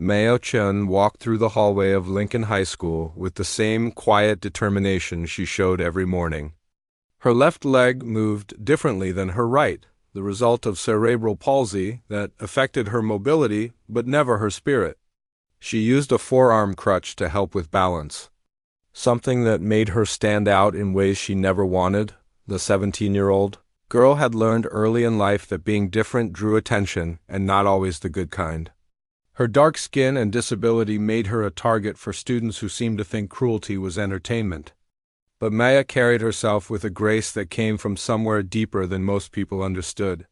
Maya Chen walked through the hallway of Lincoln High School with the same quiet determination she showed every morning. Her left leg moved differently than her right, the result of cerebral palsy that affected her mobility but never her spirit. She used a forearm crutch to help with balance, something that made her stand out in ways she never wanted. The 17-year-old girl had learned early in life that being different drew attention, and not always the good kind. Her dark skin and disability made her a target for students who seemed to think cruelty was entertainment. But Maya carried herself with a grace that came from somewhere deeper than most people understood.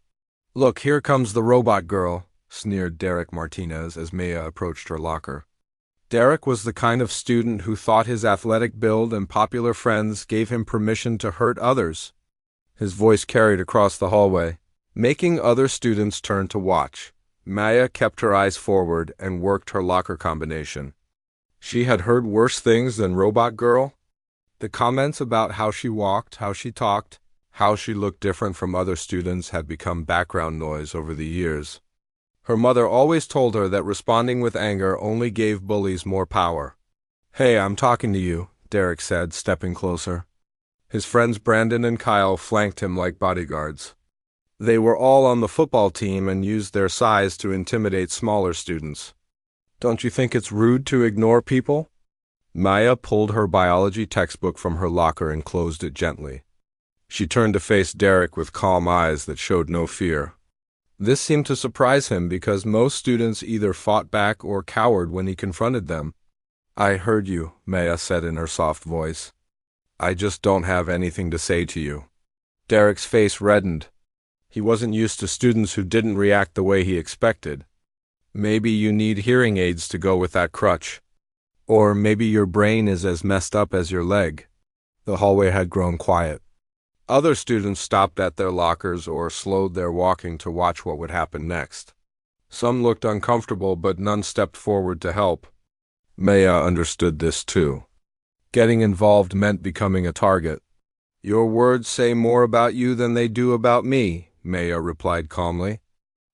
"Look, here comes the robot girl," sneered Derek Martinez as Maya approached her locker. Derek was the kind of student who thought his athletic build and popular friends gave him permission to hurt others. His voice carried across the hallway, making other students turn to watch. Maya kept her eyes forward and worked her locker combination. She had heard worse things than Robot Girl. The comments about how she walked, how she talked, how she looked different from other students had become background noise over the years. Her mother always told her that responding with anger only gave bullies more power. "Hey, I'm talking to you," Derek said, stepping closer. His friends Brandon and Kyle flanked him like bodyguards. They were all on the football team and used their size to intimidate smaller students. "Don't you think it's rude to ignore people?" Maya pulled her biology textbook from her locker and closed it gently. She turned to face Derek with calm eyes that showed no fear. This seemed to surprise him because most students either fought back or cowered when he confronted them. "I heard you," Maya said in her soft voice. "I just don't have anything to say to you." Derek's face reddened. He wasn't used to students who didn't react the way he expected. "Maybe you need hearing aids to go with that crutch. Or maybe your brain is as messed up as your leg." The hallway had grown quiet. Other students stopped at their lockers or slowed their walking to watch what would happen next. Some looked uncomfortable, but none stepped forward to help. Maya understood this too. Getting involved meant becoming a target. "Your words say more about you than they do about me," Maya replied calmly.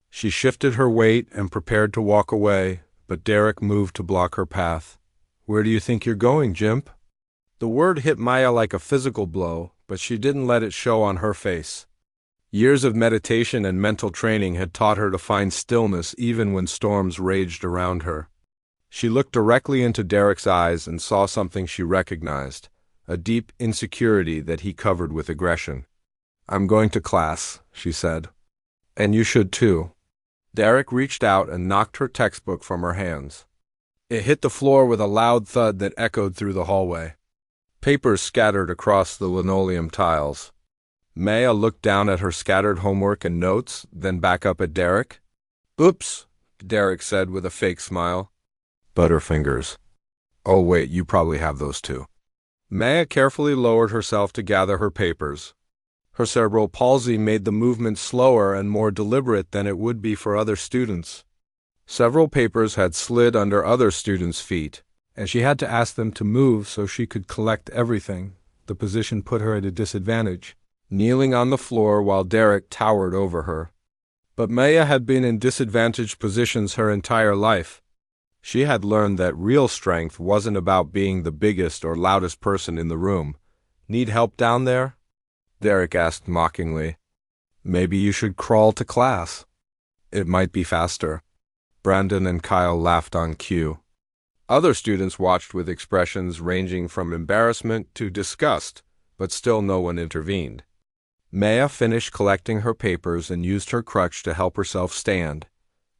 She shifted her weight and prepared to walk away, but Derek moved to block her path. "Where do you think you're going, Jimp?" The word hit Maya like a physical blow, but she didn't let it show on her face. Years of meditation and mental training had taught her to find stillness even when storms raged around her. She looked directly into Derek's eyes and saw something she recognized, a deep insecurity that he covered with aggression. "I'm going to class," she said. "And you should too." Derek reached out and knocked her textbook from her hands. It hit the floor with a loud thud that echoed through the hallway. Papers scattered across the linoleum tiles. Maya looked down at her scattered homework and notes, then back up at Derek. "Oops," Derek said with a fake smile. "Butterfingers. Oh wait, you probably have those too." Maya carefully lowered herself to gather her papers. Her cerebral palsy made the movement slower and more deliberate than it would be for other students. Several papers had slid under other students' feet, and she had to ask them to move so she could collect everything. The position put her at a disadvantage, kneeling on the floor while Derek towered over her. But Maya had been in disadvantaged positions her entire life. She had learned that real strength wasn't about being the biggest or loudest person in the room. "Need help down there?" Derek asked mockingly. "Maybe you should crawl to class. It might be faster." Brandon and Kyle laughed on cue. Other students watched with expressions ranging from embarrassment to disgust, but still no one intervened. Maya finished collecting her papers and used her crutch to help herself stand.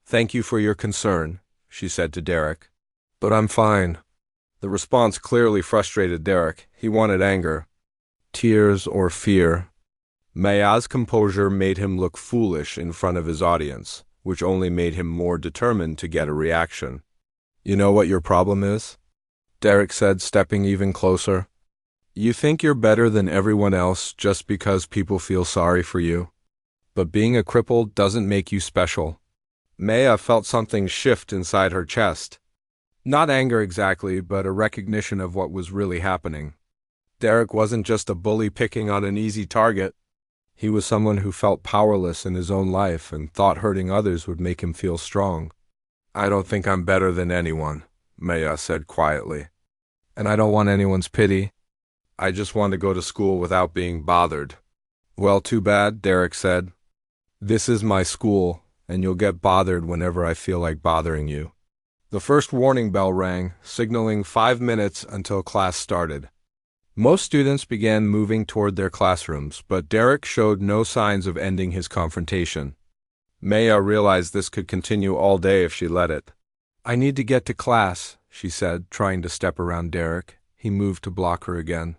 "Thank you for your concern," she said to Derek. "But I'm fine." The response clearly frustrated Derek. He wanted anger, tears, or fear. Maya's composure made him look foolish in front of his audience, which only made him more determined to get a reaction. "You know what your problem is?" Derek said, stepping even closer. "You think you're better than everyone else just because people feel sorry for you. But being a cripple doesn't make you special." Maya felt something shift inside her chest. Not anger exactly, but a recognition of what was really happening. Derek wasn't just a bully picking on an easy target. He was someone who felt powerless in his own life and thought hurting others would make him feel strong. I don't think I'm better than anyone, Maya said quietly. And I don't want anyone's pity. I just want to go to school without being bothered. Well, too bad, Derek said. This is my school, and you'll get bothered whenever I feel like bothering you. The first warning bell rang, signaling 5 minutes until class started. Most students began moving toward their classrooms, but Derek showed no signs of ending his confrontation. Maya realized this could continue all day if she let it. I need to get to class, she said, trying to step around Derek. He moved to block her again.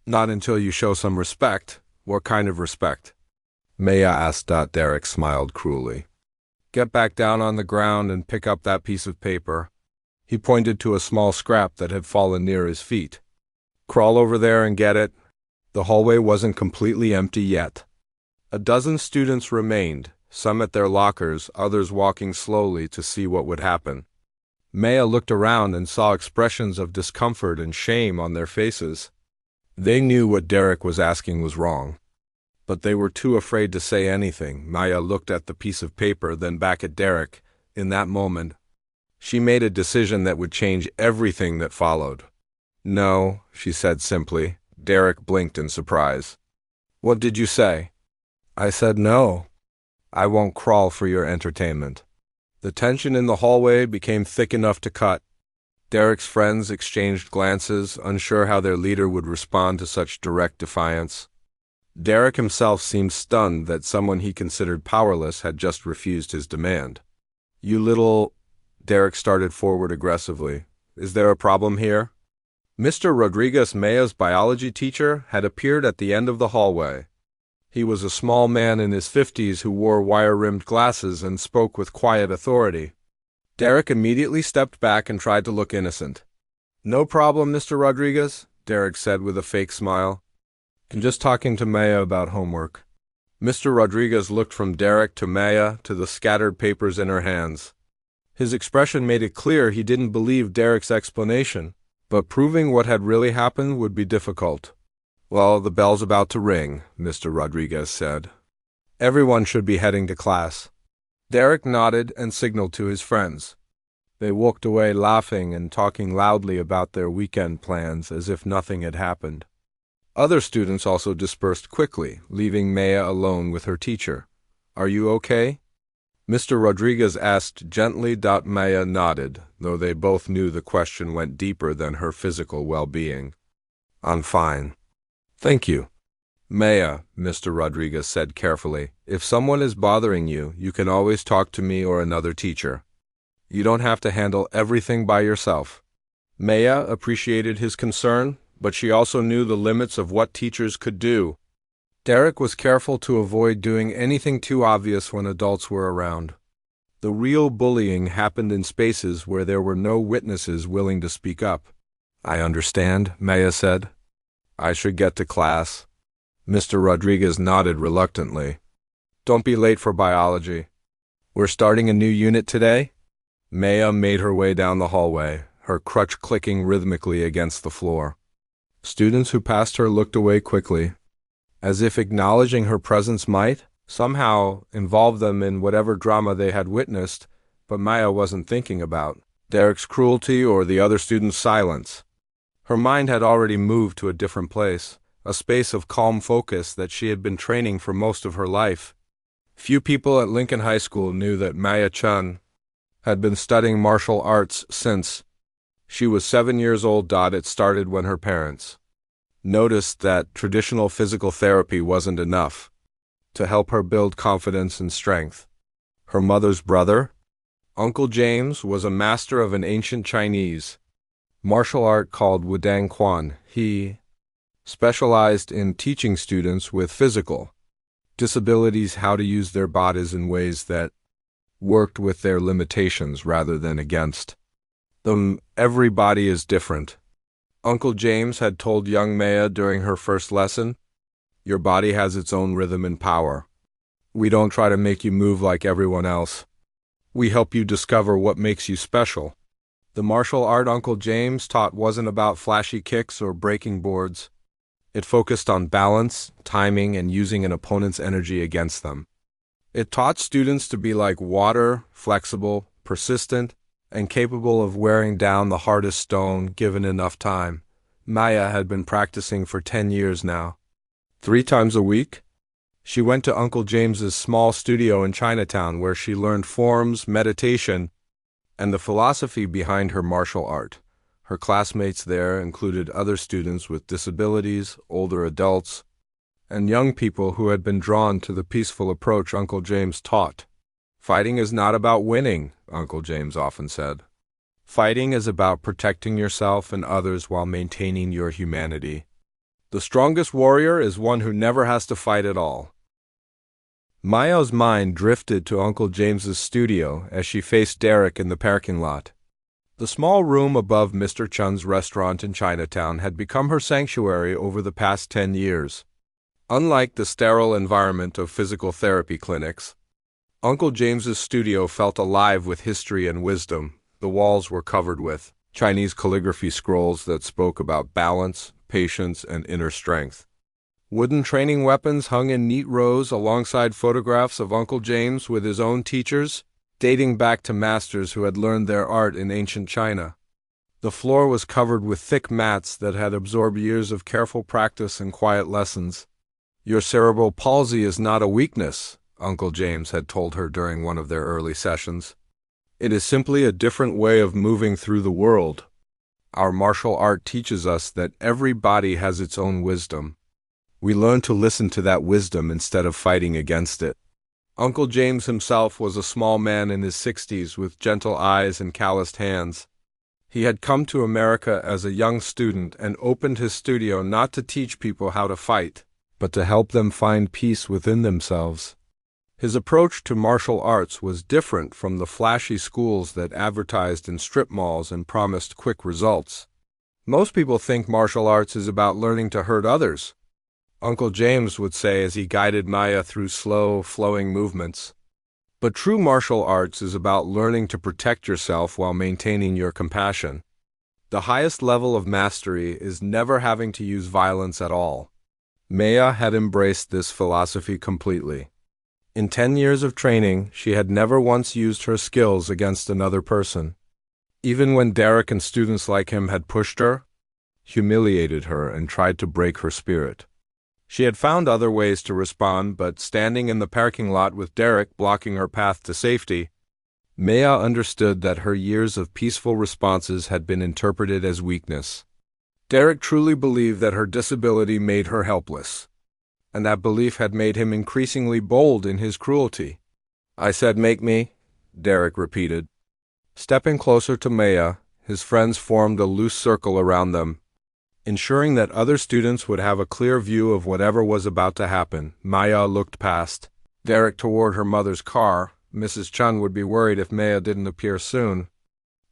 Not until you show some respect. What kind of respect? Maya asked. Derek smiled cruelly. Get back down on the ground and pick up that piece of paper. He pointed to a small scrap that had fallen near his feet. Crawl over there and get it. The hallway wasn't completely empty yet. A dozen students remained, some at their lockers, others walking slowly to see what would happen. Maya looked around and saw expressions of discomfort and shame on their faces. They knew what Derek was asking was wrong, but they were too afraid to say anything. Maya looked at the piece of paper, then back at Derek. In that moment, she made a decision that would change everything that followed. No, she said simply. Derek blinked in surprise. What did you say? I said no. I won't crawl for your entertainment. The tension in the hallway became thick enough to cut. Derek's friends exchanged glances, unsure how their leader would respond to such direct defiance. Derek himself seemed stunned that someone he considered powerless had just refused his demand. You little... Derek started forward aggressively. Is there a problem here? Mr. Rodriguez, Maya's biology teacher, had appeared at the end of the hallway. He was a small man in his 50s who wore wire-rimmed glasses and spoke with quiet authority. Derek immediately stepped back and tried to look innocent. No problem, Mr. Rodriguez, Derek said with a fake smile. I'm just talking to Maya about homework. Mr. Rodriguez looked from Derek to Maya to the scattered papers in her hands. His expression made it clear he didn't believe Derek's explanation, but proving what had really happened would be difficult. Well, the bell's about to ring, Mr. Rodriguez said. Everyone should be heading to class. Derek nodded and signaled to his friends. They walked away laughing and talking loudly about their weekend plans as if nothing had happened. Other students also dispersed quickly, leaving Maya alone with her teacher. Are you okay? Mr. Rodriguez asked gently. Maya nodded, though they both knew the question went deeper than her physical well-being. I'm fine. Thank you. Maya, Mr. Rodriguez said carefully, if someone is bothering you, you can always talk to me or another teacher. You don't have to handle everything by yourself. Maya appreciated his concern, but she also knew the limits of what teachers could do. Derek was careful to avoid doing anything too obvious when adults were around. The real bullying happened in spaces where there were no witnesses willing to speak up. I understand, Maya said. I should get to class. Mr. Rodriguez nodded reluctantly. Don't be late for biology. We're starting a new unit today? Maya made her way down the hallway, her crutch clicking rhythmically against the floor. Students who passed her looked away quickly, as if acknowledging her presence might somehow involve them in whatever drama they had witnessed, but Maya wasn't thinking about Derek's cruelty or the other students' silence. Her mind had already moved to a different place, a space of calm focus that she had been training for most of her life. Few people at Lincoln High School knew that Maya Chun had been studying martial arts since she was 7 years old. It started when her parents noticed that traditional physical therapy wasn't enough to help her build confidence and strength. Her mother's brother, Uncle James, was a master of an ancient Chinese martial art called Wudang Quan. He specialized in teaching students with physical disabilities how to use their bodies in ways that worked with their limitations rather than against them. Every body is different. Uncle James had told young Maya during her first lesson, your body has its own rhythm and power. We don't try to make you move like everyone else. We help you discover what makes you special. The martial art Uncle James taught wasn't about flashy kicks or breaking boards. It focused on balance, timing, and using an opponent's energy against them. It taught students to be like water, flexible, persistent, and capable of wearing down the hardest stone given enough time. Maya had been practicing for 10 years now. 3 times a week, she went to Uncle James's small studio in Chinatown where she learned forms, meditation, and the philosophy behind her martial art. Her classmates there included other students with disabilities, older adults, and young people who had been drawn to the peaceful approach Uncle James taught. Fighting is not about winning, Uncle James often said. Fighting is about protecting yourself and others while maintaining your humanity. The strongest warrior is one who never has to fight at all. Maya's mind drifted to Uncle James's studio as she faced Derek in the parking lot. The small room above Mr. Chun's restaurant in Chinatown had become her sanctuary over the past 10 years. Unlike the sterile environment of physical therapy clinics, Uncle James's studio felt alive with history and wisdom. The walls were covered with Chinese calligraphy scrolls that spoke about balance, patience, and inner strength. Wooden training weapons hung in neat rows alongside photographs of Uncle James with his own teachers, dating back to masters who had learned their art in ancient China. The floor was covered with thick mats that had absorbed years of careful practice and quiet lessons. "Your cerebral palsy is not a weakness," Uncle James had told her during one of their early sessions. "It is simply a different way of moving through the world. Our martial art teaches us that every body has its own wisdom. We learn to listen to that wisdom instead of fighting against it." Uncle James himself was a small man in his 60s with gentle eyes and calloused hands. He had come to America as a young student and opened his studio not to teach people how to fight, but to help them find peace within themselves. His approach to martial arts was different from the flashy schools that advertised in strip malls and promised quick results. Most people think martial arts is about learning to hurt others, Uncle James would say as he guided Maya through slow, flowing movements. But true martial arts is about learning to protect yourself while maintaining your compassion. The highest level of mastery is never having to use violence at all. Maya had embraced this philosophy completely. In 10 years of training, she had never once used her skills against another person. Even when Derek and students like him had pushed her, humiliated her, and tried to break her spirit. She had found other ways to respond, but standing in the parking lot with Derek blocking her path to safety, Maya understood that her years of peaceful responses had been interpreted as weakness. Derek truly believed that her disability made her helpless, and that belief had made him increasingly bold in his cruelty. "I said make me," Derek repeated. Stepping closer to Maya, his friends formed a loose circle around them, ensuring that other students would have a clear view of whatever was about to happen. Maya looked past Derek toward her mother's car. Mrs. Chun would be worried if Maya didn't appear soon.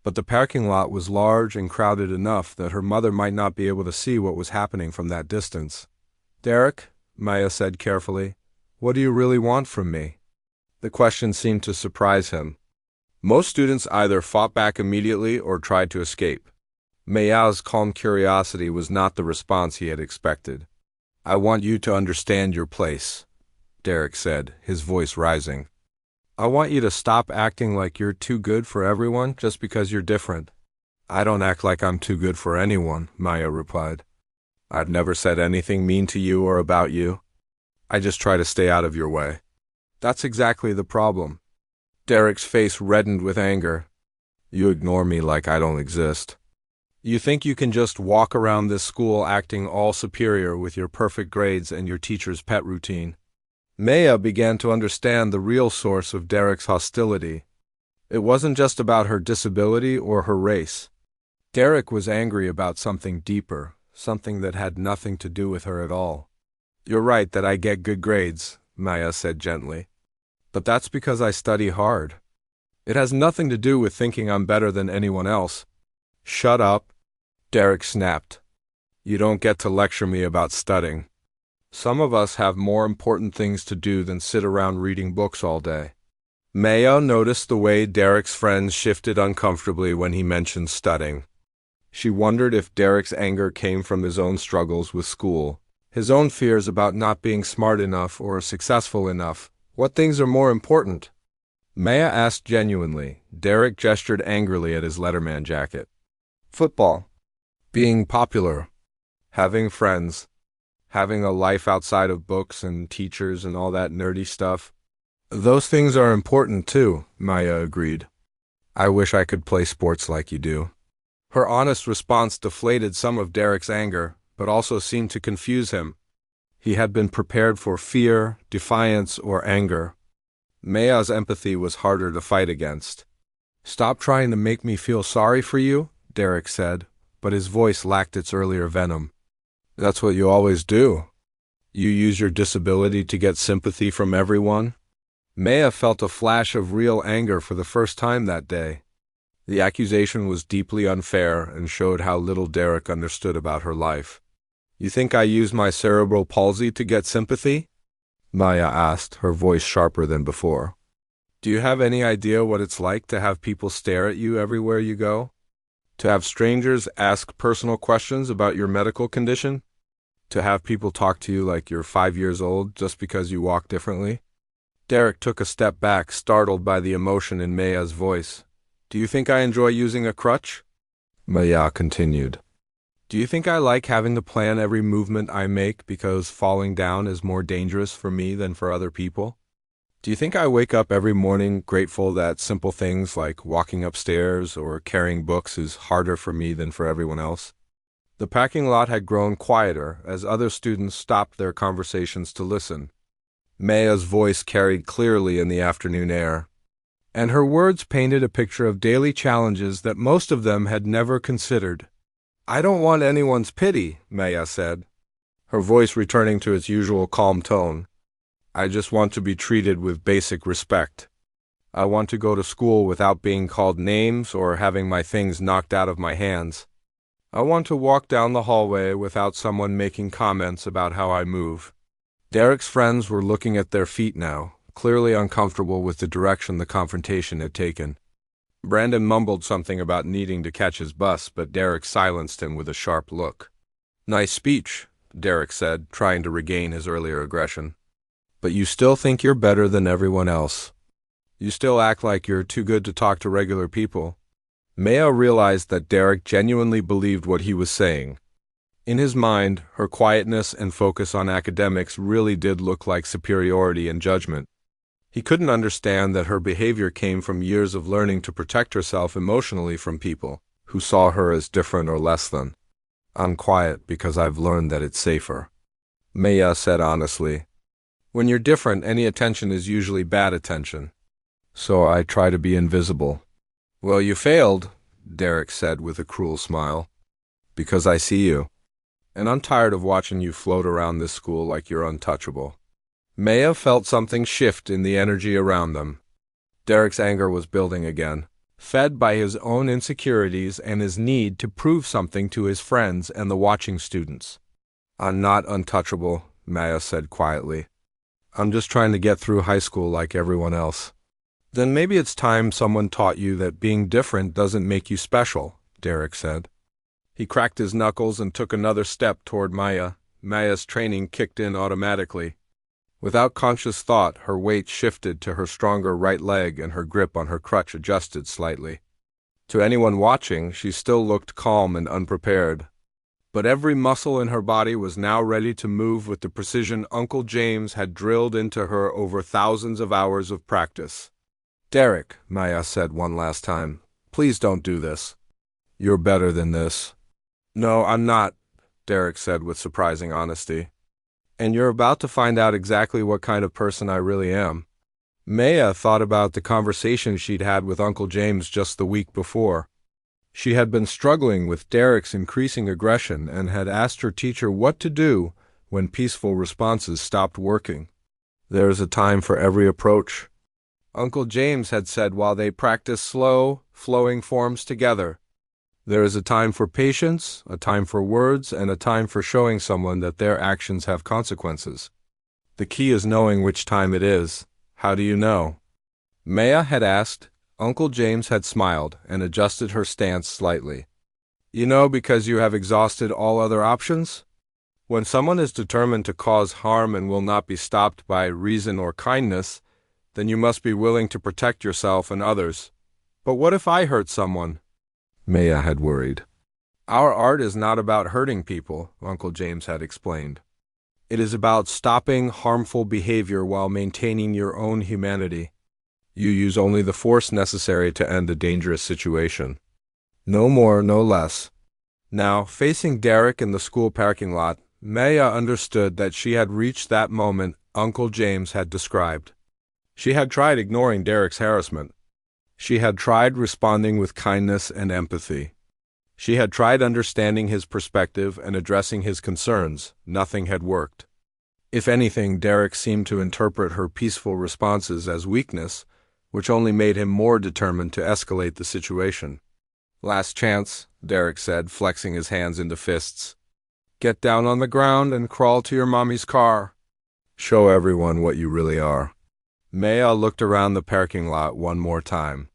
But the parking lot was large and crowded enough that her mother might not be able to see what was happening from that distance. "Derek," Maya said carefully, "what do you really want from me?" The question seemed to surprise him. Most students either fought back immediately or tried to escape. Maya's calm curiosity was not the response he had expected. "I want you to understand your place," Derek said, his voice rising. "I want you to stop acting like you're too good for everyone just because you're different." "I don't act like I'm too good for anyone," Maya replied. "I've never said anything mean to you or about you. I just try to stay out of your way." "That's exactly the problem." Derek's face reddened with anger. "You ignore me like I don't exist. You think you can just walk around this school acting all superior with your perfect grades and your teacher's pet routine." Maya began to understand the real source of Derek's hostility. It wasn't just about her disability or her race. Derek was angry about something deeper, something that had nothing to do with her at all. "You're right that I get good grades," Maya said gently. "But that's because I study hard. It has nothing to do with thinking I'm better than anyone else." "Shut up," Derek snapped. "You don't get to lecture me about studying. Some of us have more important things to do than sit around reading books all day." Maya noticed the way Derek's friends shifted uncomfortably when he mentioned studying. She wondered if Derek's anger came from his own struggles with school, his own fears about not being smart enough or successful enough. What things are more important? Maya asked genuinely. Derek gestured angrily at his Letterman jacket. Football. Being popular. Having friends. Having a life outside of books and teachers and all that nerdy stuff. Those things are important too, Maya agreed. I wish I could play sports like you do. Her honest response deflated some of Derek's anger, but also seemed to confuse him. He had been prepared for fear, defiance, or anger. Maya's empathy was harder to fight against. Stop trying to make me feel sorry for you, Derek said, but his voice lacked its earlier venom. That's what you always do. You use your disability to get sympathy from everyone. Maya felt a flash of real anger for the first time that day. The accusation was deeply unfair and showed how little Derek understood about her life. You think I use my cerebral palsy to get sympathy? Maya asked, her voice sharper than before. Do you have any idea what it's like to have people stare at you everywhere you go? To have strangers ask personal questions about your medical condition? To have people talk to you like you're 5 years old just because you walk differently? Derek took a step back, startled by the emotion in Maya's voice. Do you think I enjoy using a crutch? Maya continued. Do you think I like having to plan every movement I make because falling down is more dangerous for me than for other people? Do you think I wake up every morning grateful that simple things like walking upstairs or carrying books is harder for me than for everyone else? The parking lot had grown quieter as other students stopped their conversations to listen. Maya's voice carried clearly in the afternoon air, and her words painted a picture of daily challenges that most of them had never considered. I don't want anyone's pity, Maya said, her voice returning to its usual calm tone. I just want to be treated with basic respect. I want to go to school without being called names or having my things knocked out of my hands. I want to walk down the hallway without someone making comments about how I move. Derek's friends were looking at their feet now, clearly uncomfortable with the direction the confrontation had taken. Brandon mumbled something about needing to catch his bus, but Derek silenced him with a sharp look. Nice speech, Derek said, trying to regain his earlier aggression. But you still think you're better than everyone else. You still act like you're too good to talk to regular people. Maya realized that Derek genuinely believed what he was saying. In his mind, her quietness and focus on academics really did look like superiority and judgment. He couldn't understand that her behavior came from years of learning to protect herself emotionally from people who saw her as different or less than. I'm quiet because I've learned that it's safer, Maya said honestly. When you're different, any attention is usually bad attention. So I try to be invisible. Well, you failed, Derek said with a cruel smile. Because I see you. And I'm tired of watching you float around this school like you're untouchable. Maya felt something shift in the energy around them. Derek's anger was building again, fed by his own insecurities and his need to prove something to his friends and the watching students. I'm not untouchable, Maya said quietly. I'm just trying to get through high school like everyone else. Then maybe it's time someone taught you that being different doesn't make you special, Derek said. He cracked his knuckles and took another step toward Maya. Maya's training kicked in automatically. Without conscious thought, her weight shifted to her stronger right leg and her grip on her crutch adjusted slightly. To anyone watching, she still looked calm and unprepared. But every muscle in her body was now ready to move with the precision Uncle James had drilled into her over thousands of hours of practice. Derek, Maya said one last time, please don't do this. You're better than this. No, I'm not, Derek said with surprising honesty. And you're about to find out exactly what kind of person I really am. Maya thought about the conversation she'd had with Uncle James just the week before. She had been struggling with Derek's increasing aggression and had asked her teacher what to do when peaceful responses stopped working. There is a time for every approach, Uncle James had said while they practiced slow, flowing forms together. There is a time for patience, a time for words, and a time for showing someone that their actions have consequences. The key is knowing which time it is. How do you know? Maya had asked. Uncle James had smiled and adjusted her stance slightly. You know, because you have exhausted all other options? When someone is determined to cause harm and will not be stopped by reason or kindness, then you must be willing to protect yourself and others. But what if I hurt someone? Maya had worried. Our art is not about hurting people, Uncle James had explained. It is about stopping harmful behavior while maintaining your own humanity. You use only the force necessary to end a dangerous situation. No more, no less. Now, facing Derek in the school parking lot, Maya understood that she had reached that moment Uncle James had described. She had tried ignoring Derek's harassment. She had tried responding with kindness and empathy. She had tried understanding his perspective and addressing his concerns. Nothing had worked. If anything, Derek seemed to interpret her peaceful responses as weakness, which only made him more determined to escalate the situation. Last chance, Derek said, flexing his hands into fists. Get down on the ground and crawl to your mommy's car. Show everyone what you really are. Maya looked around the parking lot one more time.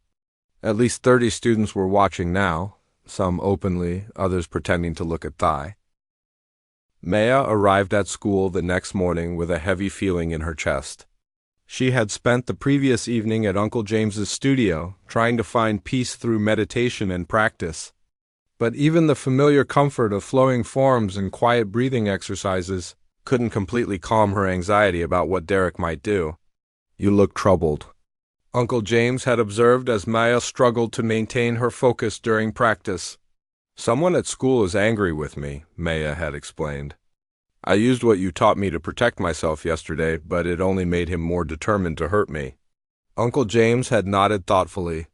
At least 30 students were watching now, some openly, others pretending to look at Thai. Maya arrived at school the next morning with a heavy feeling in her chest. She had spent the previous evening at Uncle James's studio, trying to find peace through meditation and practice. But even the familiar comfort of flowing forms and quiet breathing exercises couldn't completely calm her anxiety about what Derek might do. You look troubled, Uncle James had observed as Maya struggled to maintain her focus during practice. Someone at school is angry with me, Maya had explained. I used what you taught me to protect myself yesterday, but it only made him more determined to hurt me. Uncle James had nodded thoughtfully.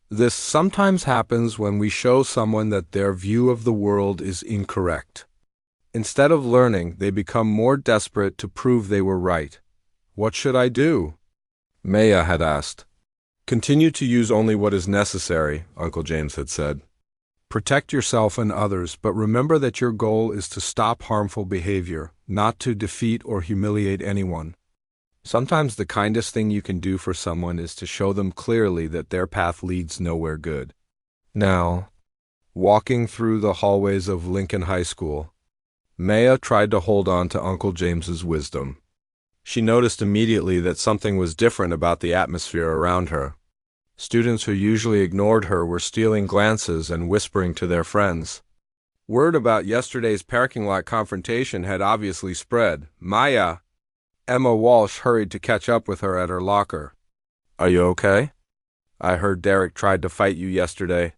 This sometimes happens when we show someone that their view of the world is incorrect. Instead of learning, they become more desperate to prove they were right. What should I do? Maya had asked. Continue to use only what is necessary, Uncle James had said. Protect yourself and others, but remember that your goal is to stop harmful behavior, not to defeat or humiliate anyone. Sometimes the kindest thing you can do for someone is to show them clearly that their path leads nowhere good. Now, walking through the hallways of Lincoln High School, Maya tried to hold on to Uncle James's wisdom. She noticed immediately that something was different about the atmosphere around her. Students who usually ignored her were stealing glances and whispering to their friends. Word about yesterday's parking lot confrontation had obviously spread. Maya! Emma Walsh hurried to catch up with her at her locker. Are you okay? I heard Derek tried to fight you yesterday.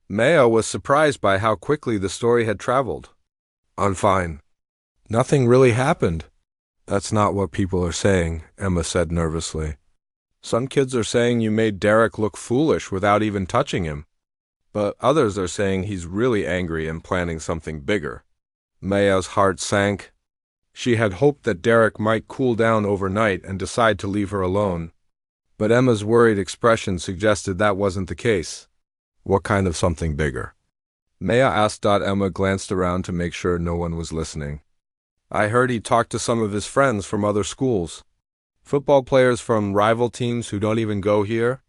Maya was surprised by how quickly the story had traveled. I'm fine. Nothing really happened. That's not what people are saying, Emma said nervously. Some kids are saying you made Derek look foolish without even touching him. But others are saying he's really angry and planning something bigger. Maya's heart sank. She had hoped that Derek might cool down overnight and decide to leave her alone. But Emma's worried expression suggested that wasn't the case. What kind of something bigger? Maya asked. Emma glanced around to make sure no one was listening. I heard he talked to some of his friends from other schools. Football players from rival teams who don't even go here.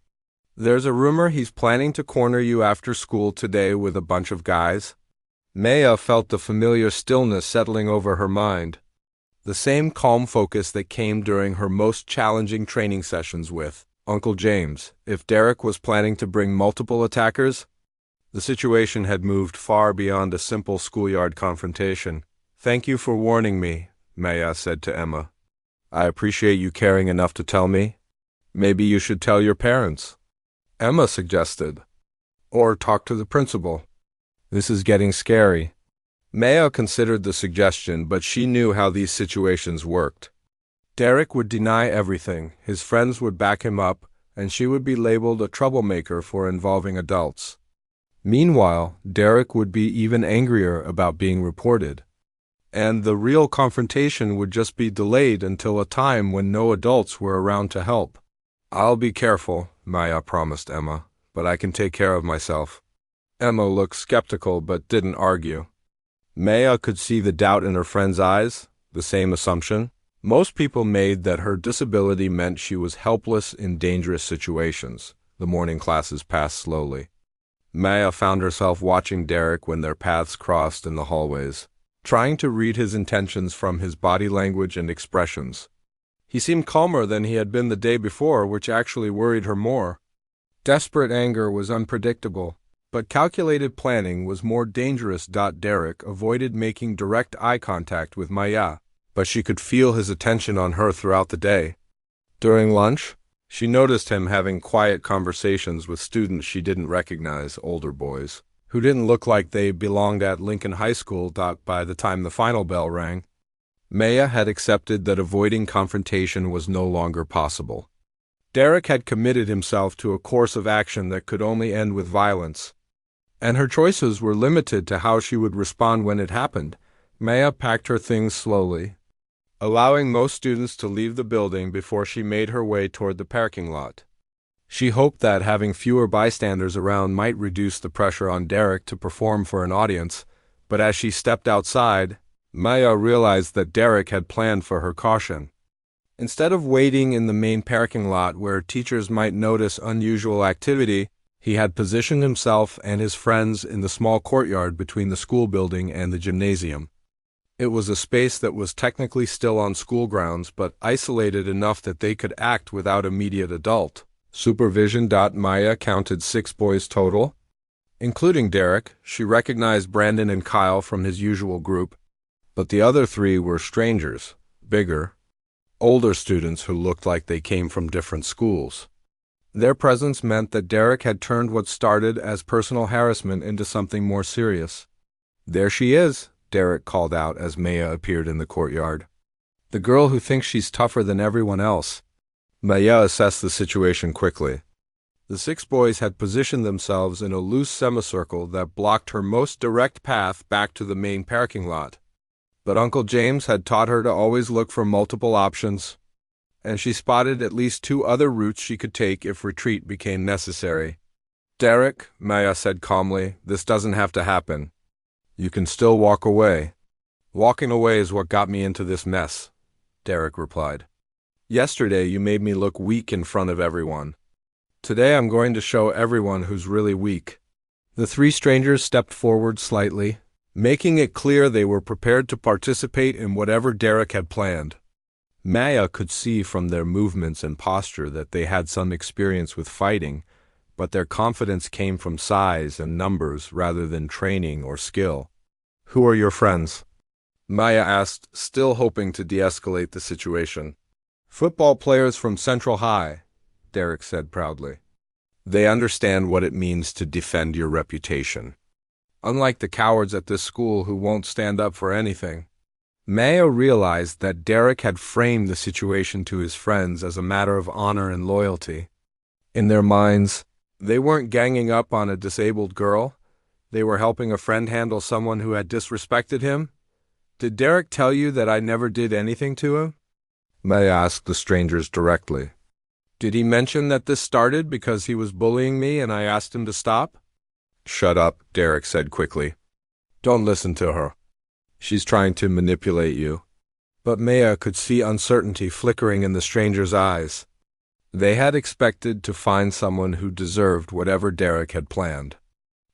There's a rumor he's planning to corner you after school today with a bunch of guys. Maya felt the familiar stillness settling over her mind. The same calm focus that came during her most challenging training sessions with Uncle James. If Derek was planning to bring multiple attackers, the situation had moved far beyond a simple schoolyard confrontation. Thank you for warning me, Maya said to Emma. I appreciate you caring enough to tell me. Maybe you should tell your parents, Emma suggested. Or talk to the principal. This is getting scary. Maya considered the suggestion, but she knew how these situations worked. Derek would deny everything, his friends would back him up, and she would be labeled a troublemaker for involving adults. Meanwhile, Derek would be even angrier about being reported. And the real confrontation would just be delayed until a time when no adults were around to help. I'll be careful, Maya promised Emma, but I can take care of myself. Emma looked skeptical but didn't argue. Maya could see the doubt in her friend's eyes, the same assumption. Most people made that her disability meant she was helpless in dangerous situations. The morning classes passed slowly. Maya found herself watching Derek when their paths crossed in the hallways, trying to read his intentions from his body language and expressions. He seemed calmer than he had been the day before, which actually worried her more. Desperate anger was unpredictable, but calculated planning was more dangerous. Derek avoided making direct eye contact with Maya, but she could feel his attention on her throughout the day. During lunch, she noticed him having quiet conversations with students she didn't recognize, older boys, who didn't look like they belonged at Lincoln High School. By the time the final bell rang, Maya had accepted that avoiding confrontation was no longer possible. Derek had committed himself to a course of action that could only end with violence, and her choices were limited to how she would respond when it happened. Maya packed her things slowly, allowing most students to leave the building before she made her way toward the parking lot. She hoped that having fewer bystanders around might reduce the pressure on Derek to perform for an audience, but as she stepped outside, Maya realized that Derek had planned for her caution. Instead of waiting in the main parking lot where teachers might notice unusual activity, he had positioned himself and his friends in the small courtyard between the school building and the gymnasium. It was a space that was technically still on school grounds, but isolated enough that they could act without immediate adult supervision. Maya counted 6 boys total, including Derek. She recognized Brandon and Kyle from his usual group, but the other 3 were strangers, bigger, older students who looked like they came from different schools. Their presence meant that Derek had turned what started as personal harassment into something more serious. "There she is," Derek called out as Maya appeared in the courtyard. "The girl who thinks she's tougher than everyone else." Maya assessed the situation quickly. The 6 boys had positioned themselves in a loose semicircle that blocked her most direct path back to the main parking lot. But Uncle James had taught her to always look for multiple options, and she spotted at least 2 other routes she could take if retreat became necessary. "Derek," Maya said calmly, "this doesn't have to happen. You can still walk away." "Walking away is what got me into this mess," Derek replied. "Yesterday you made me look weak in front of everyone. Today I'm going to show everyone who's really weak." The 3 strangers stepped forward slightly, making it clear they were prepared to participate in whatever Derek had planned. Maya could see from their movements and posture that they had some experience with fighting, but their confidence came from size and numbers rather than training or skill. "Who are your friends?" Maya asked, still hoping to de-escalate the situation. "Football players from Central High," Derek said proudly. "They understand what it means to defend your reputation. Unlike the cowards at this school who won't stand up for anything." Maya realized that Derek had framed the situation to his friends as a matter of honor and loyalty. In their minds, they weren't ganging up on a disabled girl. They were helping a friend handle someone who had disrespected him. "Did Derek tell you that I never did anything to him?" Maya asked the strangers directly. "Did he mention that this started because he was bullying me and I asked him to stop?" "Shut up," Derek said quickly. "Don't listen to her. She's trying to manipulate you." But Maya could see uncertainty flickering in the strangers' eyes. They had expected to find someone who deserved whatever Derek had planned.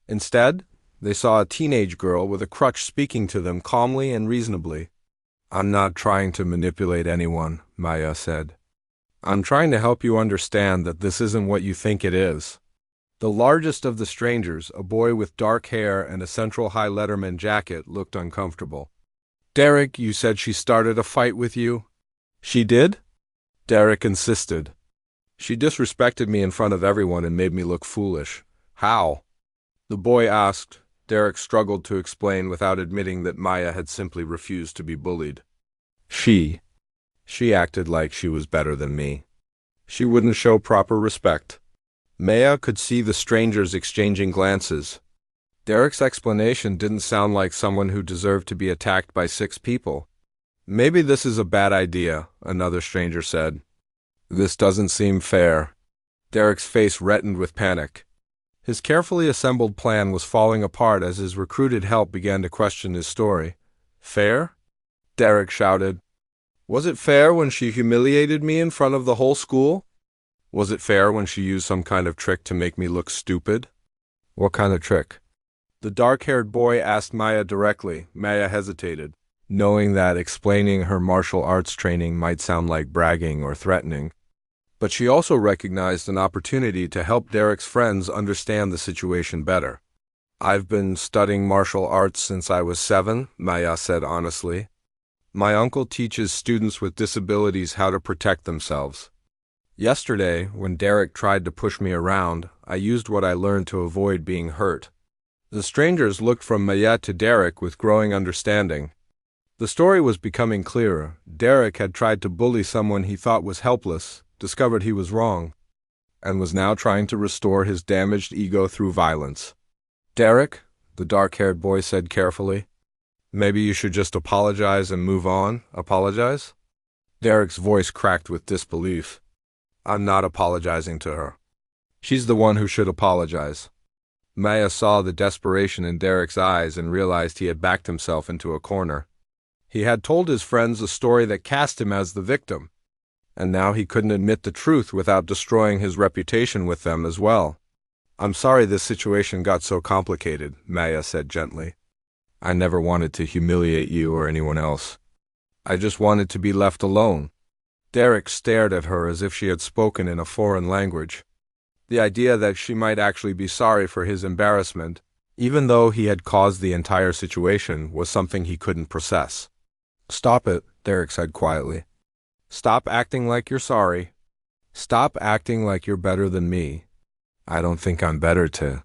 Instead, they saw a teenage girl with a crutch speaking to them calmly and reasonably. "I'm not trying to manipulate anyone," Maya said. "I'm trying to help you understand that this isn't what you think it is." The largest of the strangers, a boy with dark hair and a Central High Letterman jacket, looked uncomfortable. "Derek, you said she started a fight with you." "She did?" Derek insisted. "She disrespected me in front of everyone and made me look foolish." "How?" the boy asked. Derek struggled to explain without admitting that Maya had simply refused to be bullied. She acted like she was better than me. She wouldn't show proper respect." Maya could see the strangers exchanging glances. Derek's explanation didn't sound like someone who deserved to be attacked by 6 people. "Maybe this is a bad idea," another stranger said. "This doesn't seem fair." Derek's face reddened with panic. His carefully assembled plan was falling apart as his recruited help began to question his story. "Fair?" Derek shouted. "Was it fair when she humiliated me in front of the whole school? Was it fair when she used some kind of trick to make me look stupid?" "What kind of trick?" the dark-haired boy asked Maya directly. Maya hesitated. knowing that explaining her martial arts training might sound like bragging or threatening. But she also recognized an opportunity to help Derek's friends understand the situation better. "I've been studying martial arts since I was 7, Maya said honestly. My uncle teaches students with disabilities how to protect themselves. Yesterday, when Derek tried to push me around, I used what I learned to avoid being hurt." The strangers looked from Maya to Derek with growing understanding. The story was becoming clearer. Derek had tried to bully someone he thought was helpless, discovered he was wrong, and was now trying to restore his damaged ego through violence. "Derek," the dark-haired boy said carefully, "maybe you should just apologize and move on." "Apologize?" Derek's voice cracked with disbelief. "I'm not apologizing to her. She's the one who should apologize." Maya saw the desperation in Derek's eyes and realized he had backed himself into a corner. He had told his friends a story that cast him as the victim, and now he couldn't admit the truth without destroying his reputation with them as well. "I'm sorry this situation got so complicated," Maya said gently. "I never wanted to humiliate you or anyone else. I just wanted to be left alone." Derek stared at her as if she had spoken in a foreign language. The idea that she might actually be sorry for his embarrassment, even though he had caused the entire situation, was something he couldn't process. "Stop it," Derek said quietly. "Stop acting like you're sorry. Stop acting like you're better than me." "I don't think I'm better to."